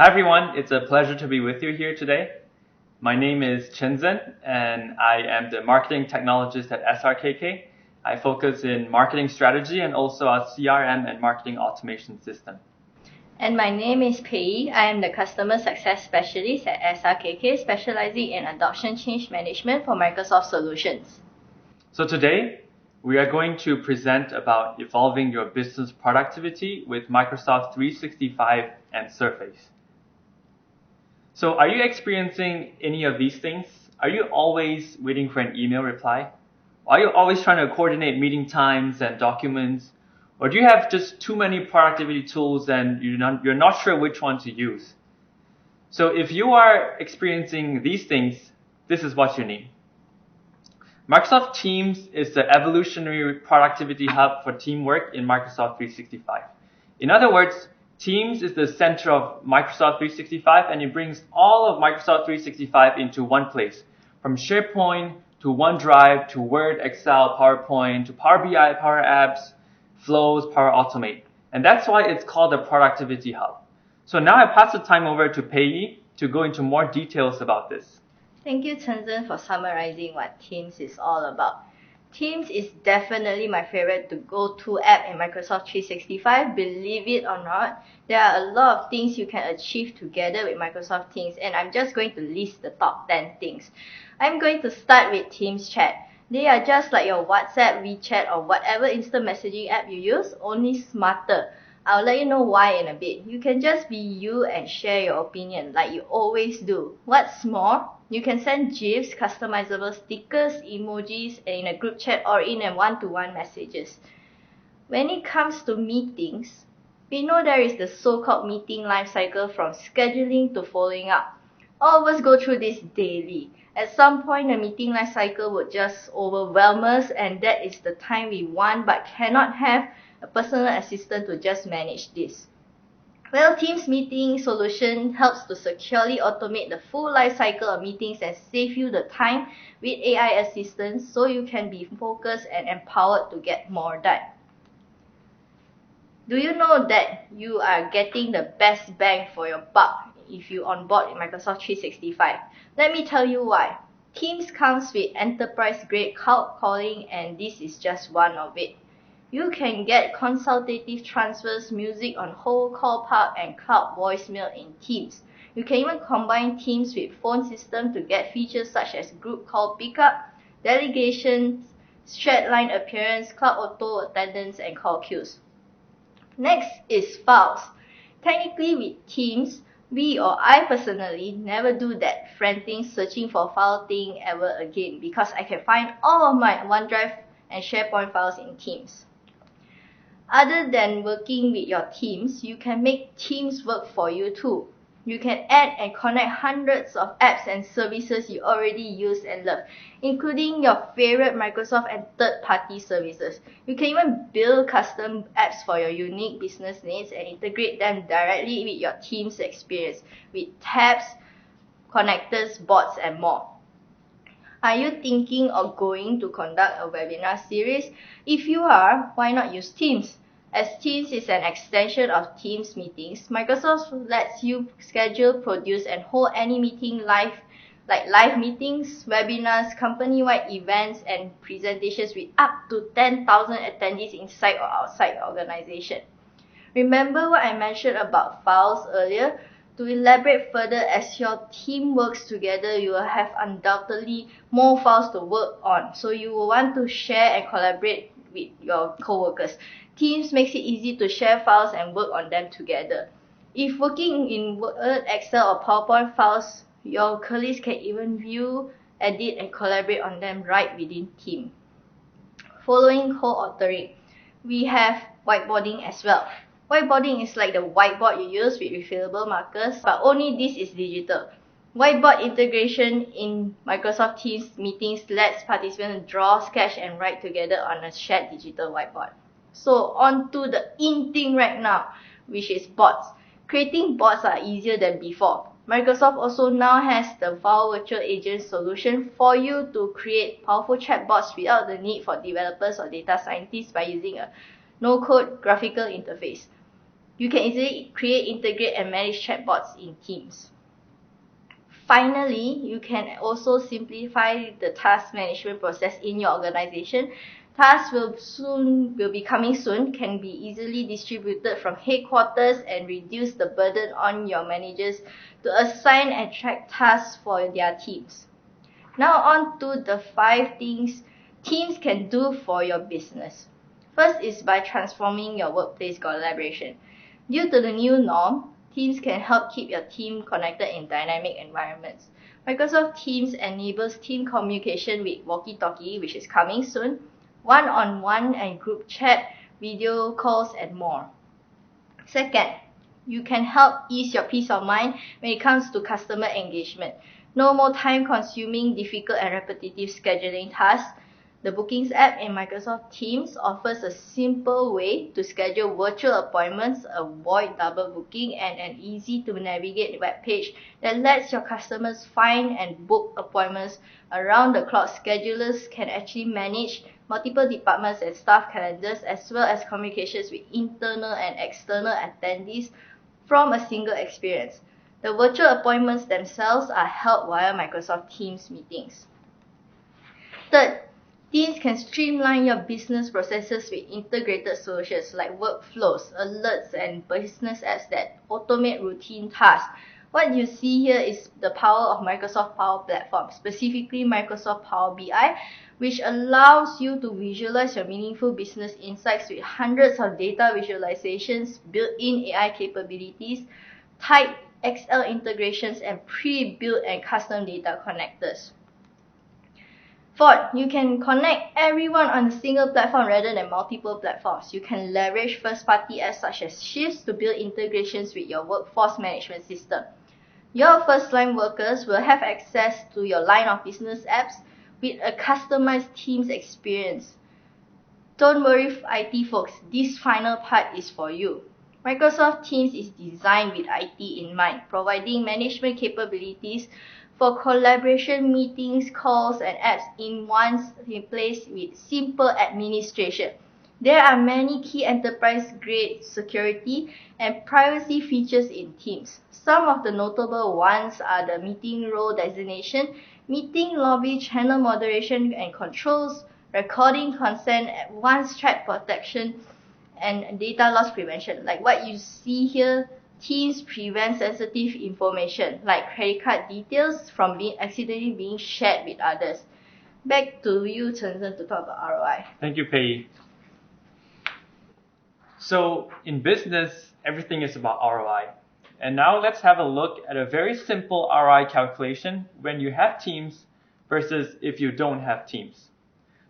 Hi everyone, it's a pleasure to be with you here today. My name is Chinzen and I am the marketing technologist at SRKK. I focus in marketing strategy and also our CRM and marketing automation system. And my name is Pei. I am the customer success specialist at SRKK, specializing in adoption change management for Microsoft solutions. So today, we are going to present about evolving your business productivity with Microsoft 365 and Surface. So are you experiencing any of these things? Are you always waiting for an email reply? Are you always trying to coordinate meeting times and documents? Or do you have just too many productivity tools and you're not sure which one to use? So if you are experiencing these things, this is what you need. Microsoft Teams is the evolutionary productivity hub for teamwork in Microsoft 365. In other words, Teams is the center of Microsoft 365 and it brings all of Microsoft 365 into one place. From SharePoint to OneDrive to Word, Excel, PowerPoint to Power BI, Power Apps, Flows, Power Automate. And that's why it's called the Productivity Hub. So now I pass the time over to Pei to go into more details about this. Thank you, Chenzen, for summarizing what Teams is all about. Teams is definitely my favorite to-go-to app in Microsoft 365. Believe it or not, there are a lot of things you can achieve together with Microsoft Teams, and I'm just going to list the top 10 things. I'm going to start with Teams Chat. They are just like your WhatsApp, WeChat, or whatever instant messaging app you use, only smarter. I'll let you know why in a bit. You can just be you and share your opinion like you always do. What's more, you can send GIFs, customizable stickers, emojis, in a group chat or in a one-to-one messages. When it comes to meetings, we know there is the so-called meeting life cycle from scheduling to following up. All of us go through this daily. At some point, the meeting life cycle would just overwhelm us, and that is the time we want but cannot have a personal assistant to just manage this. Well, Teams meeting solution helps to securely automate the full life cycle of meetings and save you the time with AI assistance so you can be focused and empowered to get more done. Do you know that you are getting the best bang for your buck if you onboard in Microsoft 365? Let me tell you why. Teams comes with enterprise-grade cloud calling, and this is just one of it. You can get consultative transfers, music on whole call park, and cloud voicemail in Teams. You can even combine Teams with phone system to get features such as group call pickup, delegations, shared line appearance, cloud auto attendance, and call queues. Next is files. Technically with Teams, we or I personally never do that frantic searching for file thing ever again because I can find all of my OneDrive and SharePoint files in Teams. Other than working with your teams, you can make Teams work for you too. You can add and connect hundreds of apps and services you already use and love, including your favorite Microsoft and third-party services. You can even build custom apps for your unique business needs and integrate them directly with your Teams experience with tabs, connectors, bots, and more. Are you thinking of going to conduct a webinar series? If you are, why not use Teams? As Teams is an extension of Teams meetings, Microsoft lets you schedule, produce, and hold any meeting live, like live meetings, webinars, company-wide events, and presentations with up to 10,000 attendees inside or outside your organization. Remember what I mentioned about files earlier? To elaborate further, as your team works together, you will have undoubtedly more files to work on. So you will want to share and collaborate with your co-workers. Teams makes it easy to share files and work on them together. If working in Word, Excel, or PowerPoint files, your colleagues can even view, edit, and collaborate on them right within Teams. Following co-authoring, we have whiteboarding as well. Whiteboarding is like the whiteboard you use with refillable markers, but only this is digital. Whiteboard integration in Microsoft Teams meetings lets participants draw, sketch, and write together on a shared digital whiteboard. So on to the in thing right now, which is bots. Creating bots are easier than before. Microsoft also now has the File Virtual Agent solution for you to create powerful chatbots without the need for developers or data scientists by using a no-code graphical interface. You can easily create, integrate, and manage chatbots in Teams. Finally, you can also simplify the task management process in your organization. Tasks will be coming soon, can be easily distributed from headquarters and reduce the burden on your managers to assign and track tasks for their teams. Now on to the 5 things teams can do for your business. First is by transforming your workplace collaboration. Due to the new norm, Teams can help keep your team connected in dynamic environments. Microsoft Teams enables team communication with walkie-talkie, which is coming soon, one-on-one and group chat, video calls, and more. Second, you can help ease your peace of mind when it comes to customer engagement. No more time-consuming, difficult, and repetitive scheduling tasks. The Bookings app in Microsoft Teams offers a simple way to schedule virtual appointments, avoid double booking, and an easy-to-navigate web page that lets your customers find and book appointments around the clock. Schedulers can actually manage multiple departments and staff calendars, as well as communications with internal and external attendees from a single experience. The virtual appointments themselves are held via Microsoft Teams meetings. Third, Teams can streamline your business processes with integrated solutions like workflows, alerts, and business apps that automate routine tasks. What you see here is the power of Microsoft Power Platform, specifically Microsoft Power BI, which allows you to visualize your meaningful business insights with hundreds of data visualizations, built-in AI capabilities, tight Excel integrations, and pre-built and custom data connectors. Fourth, you can connect everyone on a single platform rather than multiple platforms. You can leverage first-party apps such as Shifts to build integrations with your workforce management system. Your first-line workers will have access to your line of business apps with a customized Teams experience. Don't worry, IT folks, this final part is for you. Microsoft Teams is designed with IT in mind, providing management capabilities for collaboration, meetings, calls, and apps in one place with simple administration. There are many key enterprise-grade security and privacy features in Teams. Some of the notable ones are the meeting role designation, meeting lobby, channel moderation and controls, recording consent, advanced chat protection, and data loss prevention. Like what you see here, Teams prevent sensitive information like credit card details from accidentally being shared with others. Back to you, Chen Zhen, to talk about ROI. Thank you, Pei. So in business, everything is about ROI. And now let's have a look at a very simple ROI calculation when you have Teams versus if you don't have Teams.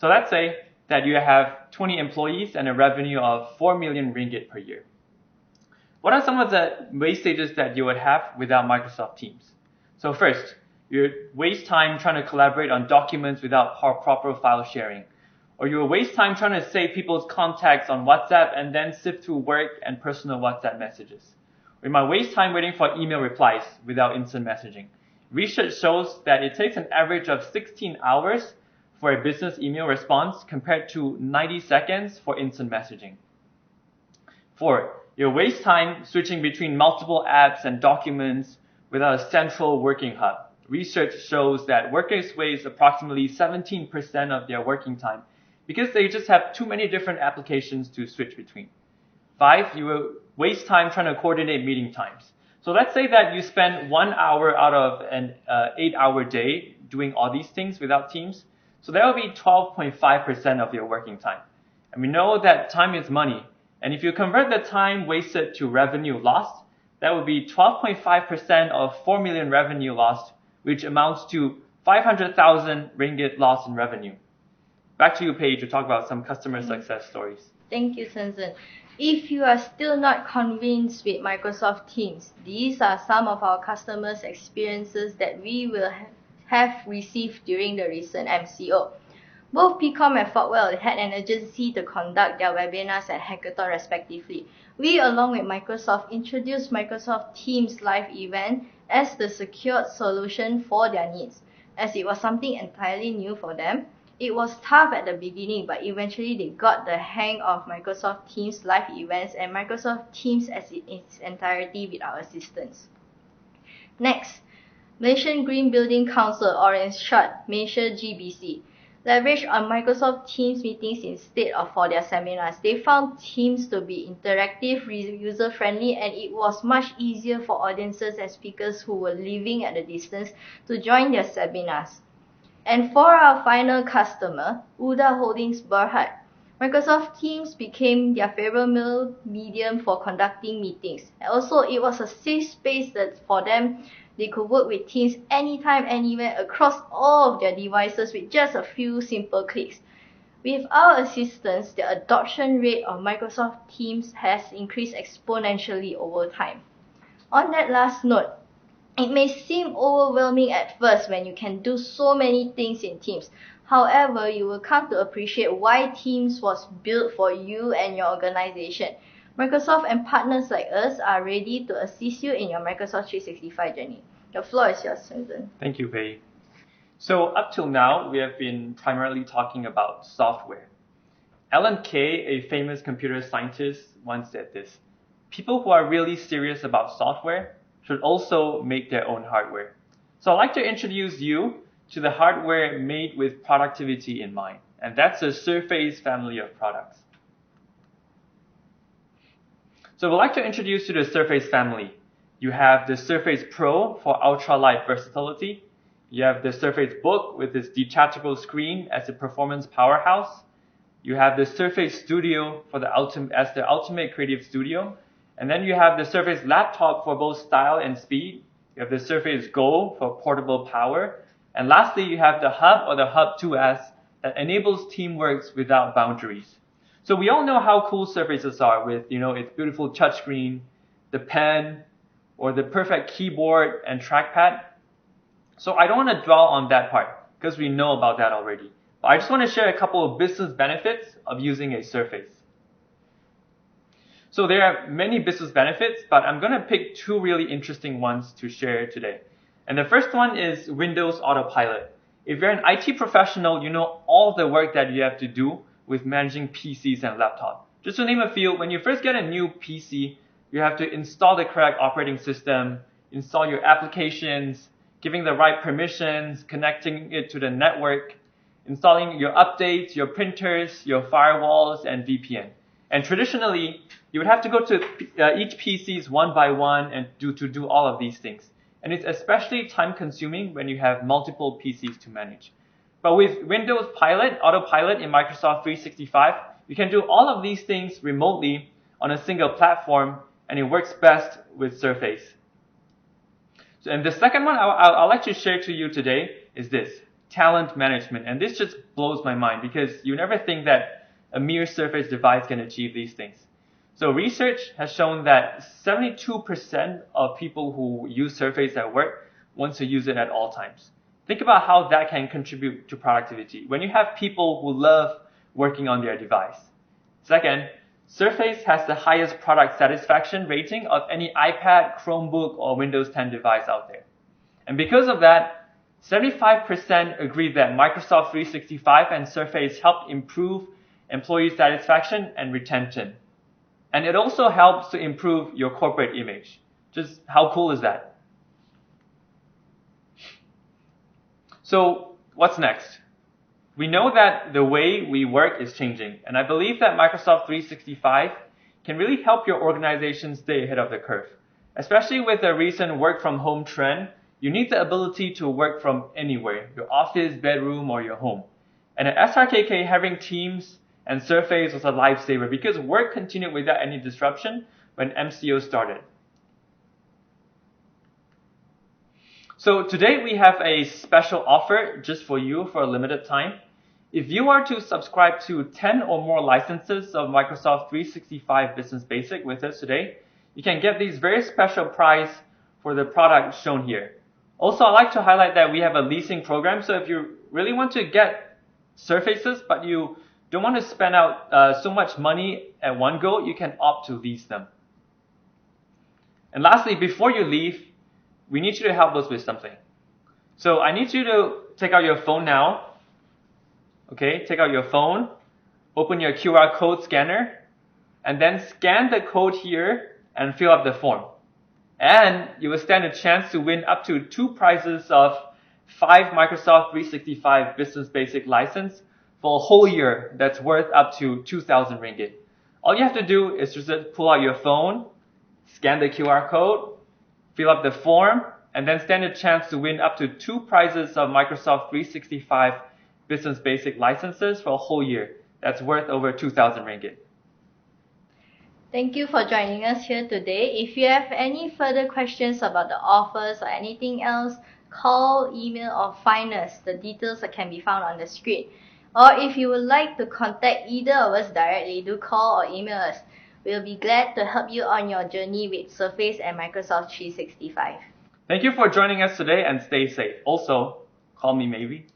So let's say that you have 20 employees and a revenue of 4 million ringgit per year. What are some of the wastages that you would have without Microsoft Teams? So first, you waste time trying to collaborate on documents without proper file sharing. Or you will waste time trying to save people's contacts on WhatsApp and then sift through work and personal WhatsApp messages. Or you might waste time waiting for email replies without instant messaging. Research shows that it takes an average of 16 hours for a business email response compared to 90 seconds for instant messaging. 4. You'll waste time switching between multiple apps and documents without a central working hub. Research shows that workers waste approximately 17% of their working time because they just have too many different applications to switch between. 5. You will waste time trying to coordinate meeting times. So let's say that you spend 1 hour out of an 8-hour day doing all these things without Teams. So that will be 12.5% of your working time. And we know that time is money. And if you convert the time wasted to revenue lost, that would be 12.5% of 4 million revenue lost, which amounts to 500,000 ringgit lost in revenue. Back to you, Paige, to talk about some customer success stories. Thank you, Chen Zhen. If you are still not convinced with Microsoft Teams, these are some of our customers' experiences that we will have received during the recent MCO. Both PCOM and Fogwell had an urgency to conduct their webinars and hackathon respectively. We, along with Microsoft, introduced Microsoft Teams live event as the secured solution for their needs. As it was something entirely new for them, It was tough at the beginning, but eventually they got the hang of Microsoft Teams live events and Microsoft Teams as in its entirety with our assistance. Next, Malaysian Green Building Council, or in short, Malaysia GBC, leveraged on Microsoft Teams meetings instead of for their seminars. They found Teams to be interactive, user-friendly, and it was much easier for audiences and speakers who were living at a distance to join their seminars. And for our final customer, Uda Holdings Berhad, Microsoft Teams became their favorite medium for conducting meetings. And also, it was a safe space that for them, they could work with Teams anytime, anywhere, across all of their devices with just a few simple clicks. With our assistance, the adoption rate of Microsoft Teams has increased exponentially over time. On that last note, it may seem overwhelming at first when you can do so many things in Teams. However, you will come to appreciate why Teams was built for you and your organization. Microsoft and partners like us are ready to assist you in your Microsoft 365 journey. The floor is yours, Susan. Thank you, Pei. So up till now, we have been primarily talking about software. Alan Kay, a famous computer scientist, once said this: people who are really serious about software should also make their own hardware. So I'd like to introduce you to the hardware made with productivity in mind, and that's the Surface family of products. So we'd like to introduce you to the Surface family. You have the Surface Pro for ultra-light versatility. You have the Surface Book with its detachable screen as a performance powerhouse. You have the Surface Studio for the ultimate creative studio. And then you have the Surface Laptop for both style and speed. You have the Surface Go for portable power. And lastly, you have the Hub or the Hub 2S that enables teamwork without boundaries. So we all know how cool Surfaces are with, its beautiful touchscreen, the pen, or the perfect keyboard and trackpad. So I don't want to dwell on that part because we know about that already. But I just want to share a couple of business benefits of using a Surface. So there are many business benefits, but I'm going to pick two really interesting ones to share today. And the first one is Windows Autopilot. If you're an IT professional, you know all the work that you have to do with managing PCs and laptops. Just to name a few, when you first get a new PC, you have to install the correct operating system, install your applications, giving the right permissions, connecting it to the network, installing your updates, your printers, your firewalls, and VPN. And traditionally, you would have to go to each PCs one by one and to do all of these things. And it's especially time consuming when you have multiple PCs to manage. But with Windows Autopilot in Microsoft 365, you can do all of these things remotely on a single platform, and it works best with Surface. So, and the second one I'd like to share to you today is this: talent management. And this just blows my mind because you never think that a mere Surface device can achieve these things. So research has shown that 72% of people who use Surface at work want to use it at all times. Think about how that can contribute to productivity when you have people who love working on their device. Second, Surface has the highest product satisfaction rating of any iPad, Chromebook, or Windows 10 device out there. And because of that, 75% agree that Microsoft 365 and Surface help improve employee satisfaction and retention. And it also helps to improve your corporate image. Just how cool is that? So what's next? We know that the way we work is changing, and I believe that Microsoft 365 can really help your organization stay ahead of the curve. Especially with the recent work from home trend, you need the ability to work from anywhere, your office, bedroom, or your home. And at SRKK, having Teams and Surface was a lifesaver because work continued without any disruption when MCO started. So today we have a special offer just for you for a limited time. If you are to subscribe to 10 or more licenses of Microsoft 365 Business Basic with us today, you can get these very special price for the product shown here. Also, I'd like to highlight that we have a leasing program, so if you really want to get Surfaces but you don't want to spend out so much money at one go, you can opt to lease them. And lastly, before you leave, we need you to help us with something. So I need you to take out your phone now Okay, take out your phone, open your QR code scanner, and then scan the code here and fill up the form. And you will stand a chance to win up to 2 prizes of 5 Microsoft 365 Business Basic license for a whole year that's worth up to 2,000 ringgit. All you have to do is just pull out your phone, scan the QR code, fill up the form, and then stand a chance to win up to 2 prizes of Microsoft 365 Business Basic licenses for a whole year. That's worth over 2,000 ringgit. Thank you for joining us here today. If you have any further questions about the offers or anything else, call, email, or find us. The details can be found on the screen. Or if you would like to contact either of us directly, do call or email us. We'll be glad to help you on your journey with Surface and Microsoft 365. Thank you for joining us today and stay safe. Also, call me maybe.